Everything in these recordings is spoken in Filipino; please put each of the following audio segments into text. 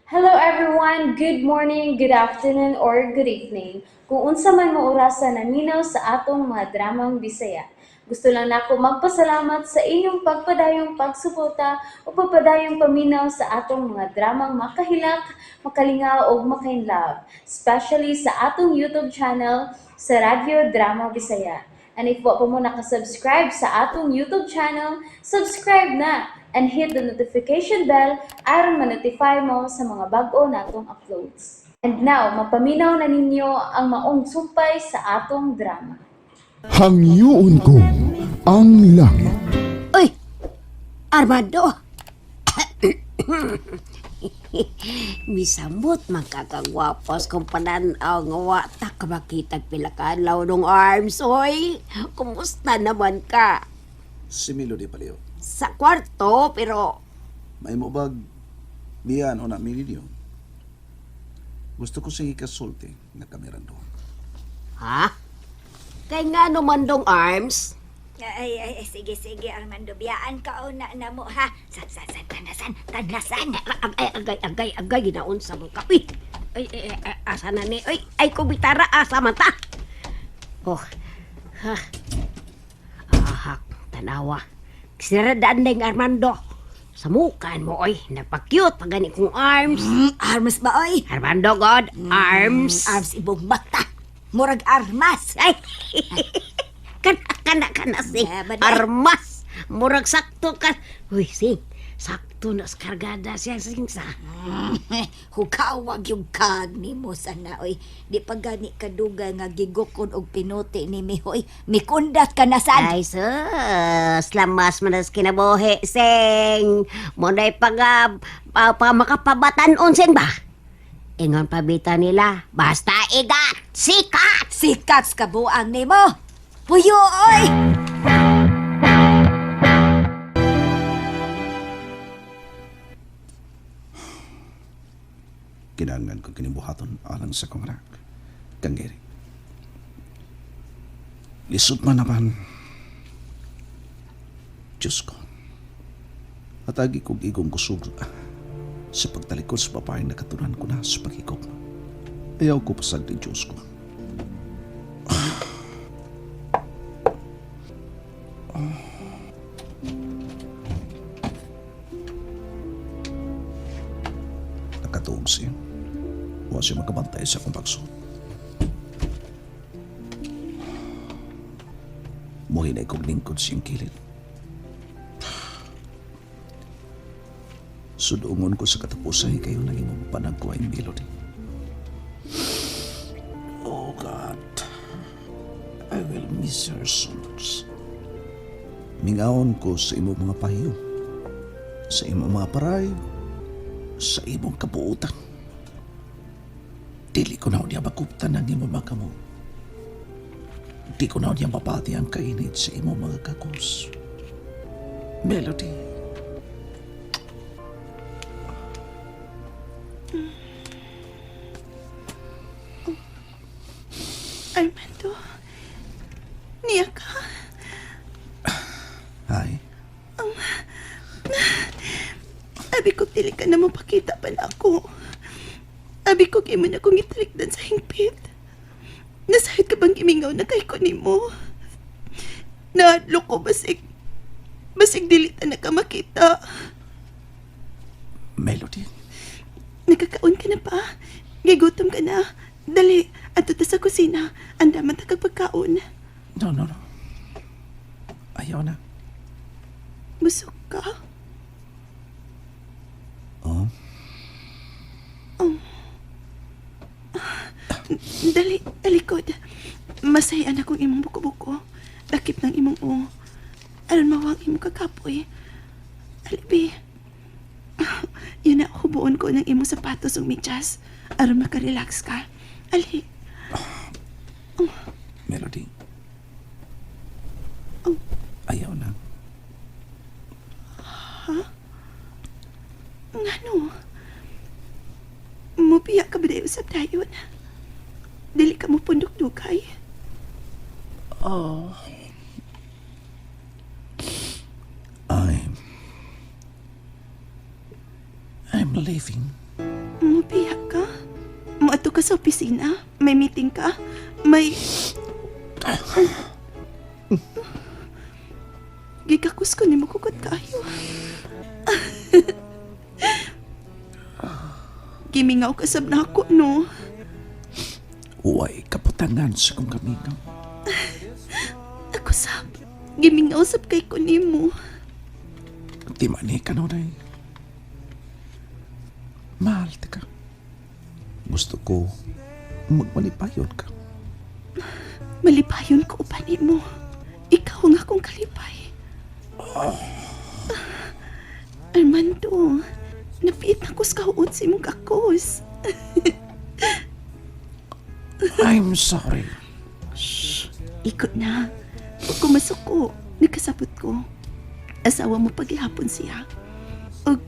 Hello everyone, good morning, good afternoon, or good evening. Kung unsa man mo orasan naminaw sa atong mga dramang Bisaya. Gusto lang nako magpasalamat sa inyong pagpadayong pagsuporta o pagpadayong paminaw sa atong mga dramang makahilak, makalingaw o makainlove, especially sa atong YouTube channel sa Radyo Drama Bisaya. And if wa pa mo nakasubscribe sa atong YouTube channel, subscribe na and hit the notification bell aron ma-notify mo sa mga bag-o natong uploads. And now, mapaminaw na ninyo ang maong sumpay sa atong drama. Hangyoon ko ang langit. Uy! Armando! Misamot magkakagwapos kung pananaw nga wata ka makitag pila ka adlaw nung arms, oy! Kumusta naman ka? Si Melody Paleo. Sa kwarto, pero May mo bag biyan o na milidyo. Gusto ko siyang ikasulti na kameran doon. ha? Kay nga naman dong arms? Sige, Armando. Biyaan ka o na mo, ha? Tanasan. Agay, ginaon sa mga kapi. Asa na ni? Ay, kubitara, asa man ta? Oh, ha? Ahak, tanawa. Siradaan na yung Armando. Sa mukaan mo, oy. Napag-cute pag gani kong arms. Armas ba, oy? Armando, God, arms. Arms ibong mata. Murag armas. Ay, kana, sing. Baday. Armas. Murag sakto ka. Uy, sing. Sakto na kargada siya, sing, sa. Hukawag yung kag ni mo sana, oy. Di pa gani kadugay nga gigukon og pinuti ni Mihoy. Mikundat ka na sad. Ay, sus. Lamas manas kinabuhi, sing. Munay pa makapabatanon, sing ba? Ingon pabita nila, basta igat, sikat! Sikats kabuang ni mo. Puyo, oy! Kinahanglan ko kinibuhaton alang sa kong anak. Kanggeri. Lisod man naman. Diyos ko. At agi kong igong kusog sa pagtalikod sa babaeng nakatunan ko na sa pag-ikop. Ayaw ko pasag ni Diyos ko. Nakatuog siya. Huwag siya magkabantay sa akong pagsuot. Muhinay kong lingkod siyang kilid. Sudungon ko sa katapusay kayo ng imong panagkuhay melody. Oh God, I will miss her so much. Mingaon ko sa imong mga pahiyo, sa imong mga paray, sa imong kabuutan. Dili ko na niya makuptan ang imong mga kamo. Di ko na niya mapati ang kainit sa imong mga kakos. Melody. Armando, niya ka. Hi. Abi ko dili ka na mapakita pa na ako. Abi ko kay man akong italikdan sa hingpit. Nasahit ka bang gimingaw na kay ko nimo? Naadlo ko basig dili ta na ka makita. Melody. Nakakaon ka na pa? Gigutom ka na? Dali, ato ta sa kusina. Andaman ta kag pagkaon. No. Ayaw na. Busog ka? Oh, Dali, alikod. Masayan akong imong buko-buko. Dakip ng imong o. Aron mawang imong kakapoy. Alibi. Yun na hubuon ko ng imong sapatos ug medyas. Aron makarelax ka. Ali. Melody. Oh. Ayaw na. Ngano? Mupiya ka ba dayo sa dayon? Dili ka mo pundok-dugay. Oh. I'm leaving. Nagbiya ka? Maato ka sa opisina? May meeting ka? May... Gikakus ko ni mo kukot kayo. Gimingaw ka sab na ako, no? Uway kaputangan sa kong kamingaw. Ako sab. Gimingaw sab kay ko ni mo. Di mani ka nun ay. Mahal ka. Gusto ko magmalipayon ka. Malipayon ko upan mo. Ikaw nga akong kalipay. Armando, napiit na kus kahuot si mong kakos. I'm sorry. Ikot na. Huwag ko masuko. Nagkasabot ko. Asawa mo paghihapon siya. O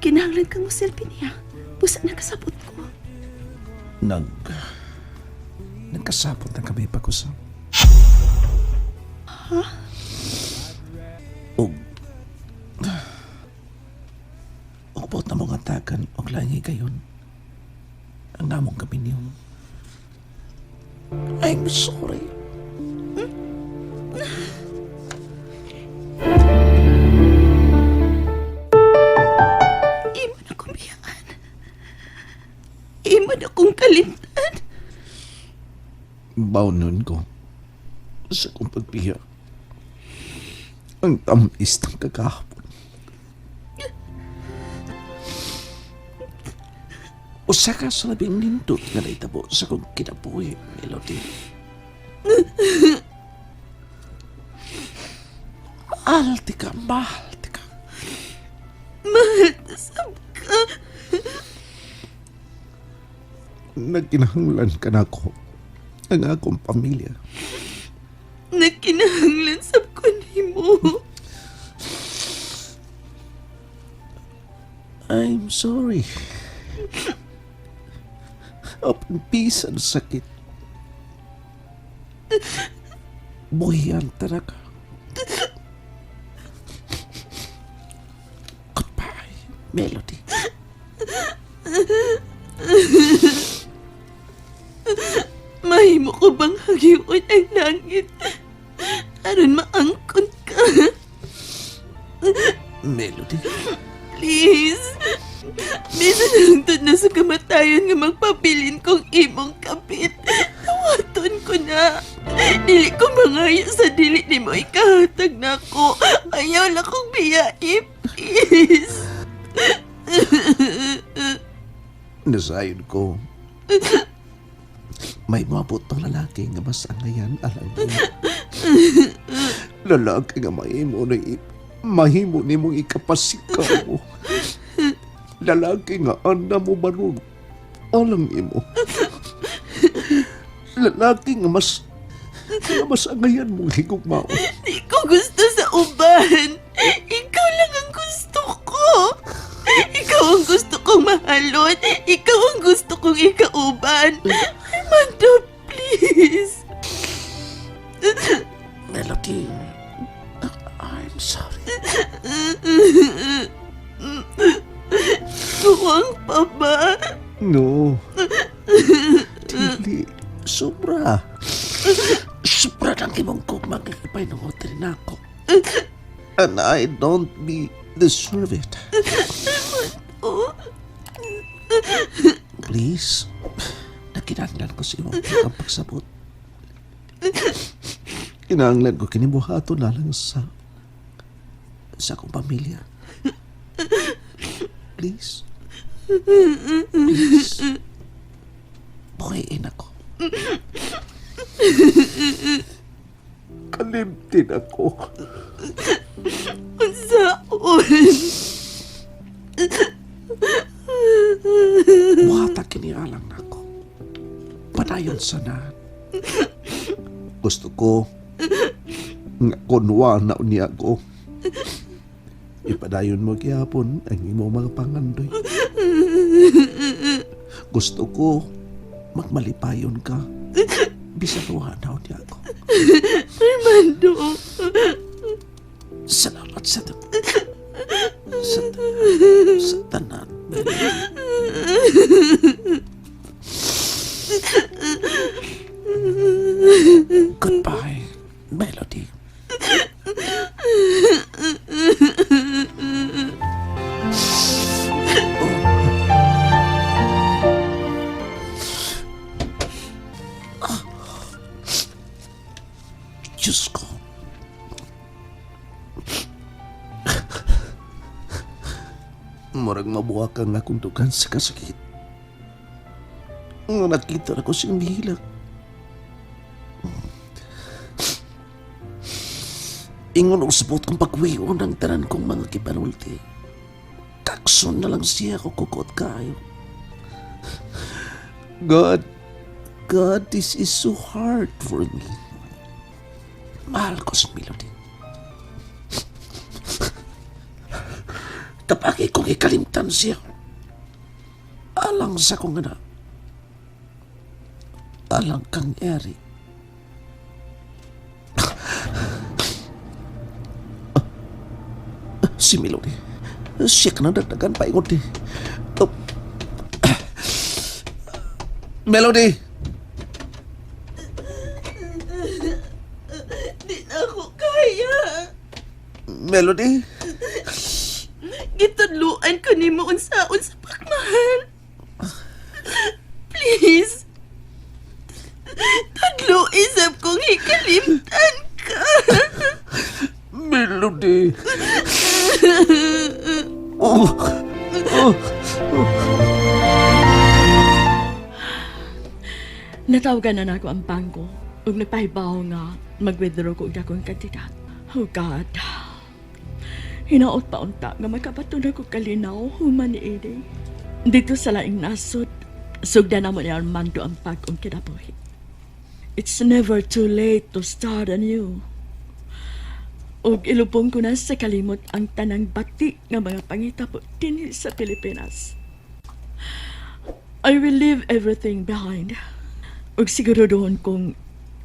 kinahanglan kang selfie niya. Busa nakasabot ko. Nagkasapot na kami pag-usap. Ha? Ubot na mga tagan o langi gayon. Ang namong kami niyo. I'm sorry. Imo na kong biyaan. Imo na kong kalimtan. Baunon ko sa kong pagpiya. Ang tamis ng kakahapon. Usa ka sa labing nindot nga naitabo sa kong kinabuhi, Melody. Alti ka, mahalti ka. Mahal na sab ka. Nagkinahanglan ka na ako ang akong pamilya. Nagkinahanglan sab ko ni mo. I'm sorry. Apang pisan sakit. Buhian talaga. Goodbye, Melody. Mahimo ko bang hagiun ang langit? Aron maangkon ka. Melody. Please. Bisan hangtod na sa kamatayon nga magpabilin kong imong kapit. Tawaton ko na. Dili ko mangayo sa dili ni mo ikahatag na ko. Ayaw lang kong biyain. Please. Nasayon ko. May mabot ng lalaki nga mas angayan alam mo. Lalaki nga mahimo ni mong ikapasikaw mo. Lalaki nga anda mo barog. Alam imo. Lalaki nga mas angayan mong higugmao. Di ko gusto sa uban. Ikaw lang ang gusto ko. Ikaw ang gusto kong mahalon. Ikaw ang gusto kong ikauban. Armando, please. Melody, I'm sorry. Tuwang pa ba? No. Dili. Sobra. Sobra ng imong kong magkakipay ng hotel na ako. And I don't deserve it. Please. Nakinahanglan ko sa imong pagsabot. Kinahanglan ko kinibuhato na lang sa akong pamilya. Please. Please. Buhayin ako. Kalimtin ako. Unsaon? Buhata kinialang na ako. Padayon sana. Gusto ko nga kunwa na niya ako. Ipadayon mo gihapon ang imo mga pangandoy. Gusto ko magmalipayon ka. Bisan wa na niya ako. Armando. Salamat sa tanan. Goodbye, Melody. Diyos ko. Murag mabuha ka nga kung dugan sa kasakit. Nga nakita na ko siyang nihilak. Ingon usbot ang pagwion ng tanan kong mga kipanulti. Kakson na lang siya ko kukot kayo. God, this is so hard for me. Mahal ko si Melody. Tapaki kong ikalimtan siya. Alang sa kong anak. Alang kang eri. Si Melody. Siya ka na dagdagan pa ingon di. Melody! Di na ako kaya. Melody? Gitudluan ko ni mo unsaon sa pakmahal. Please. Tadlo isap kong hikalimtan ka. Melody! Oh! Natawagan na ako ang bangko ug nagpahibaw nga mag-withdraw ko og akong kandidat. Oh God. Hinaot pa unta nga magkapatun ako kalinaw human ni Ede. Dito sa laing nasod, sugda na mo ni Armando ang pag-ong kinabuhi. It's never too late to start anew. Ug ilupong ko na sa kalimot ang tanang bati nga mga pangitabo dinhi sa Pilipinas. I will leave everything behind. Ug siguraduhon kong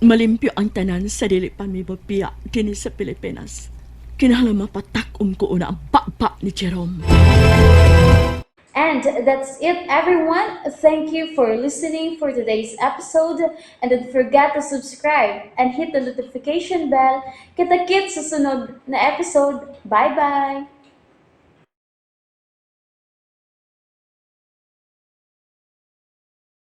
malimpyo ang tanan sa dili pa mi piya dinhi sa Pilipinas. Kinahanglan mapatak-om ko una ang papa ni Jerome. And that's it, everyone. Thank you for listening for today's episode. And don't forget to subscribe and hit the notification bell. Kita-kits sa sunod na episode. Bye-bye!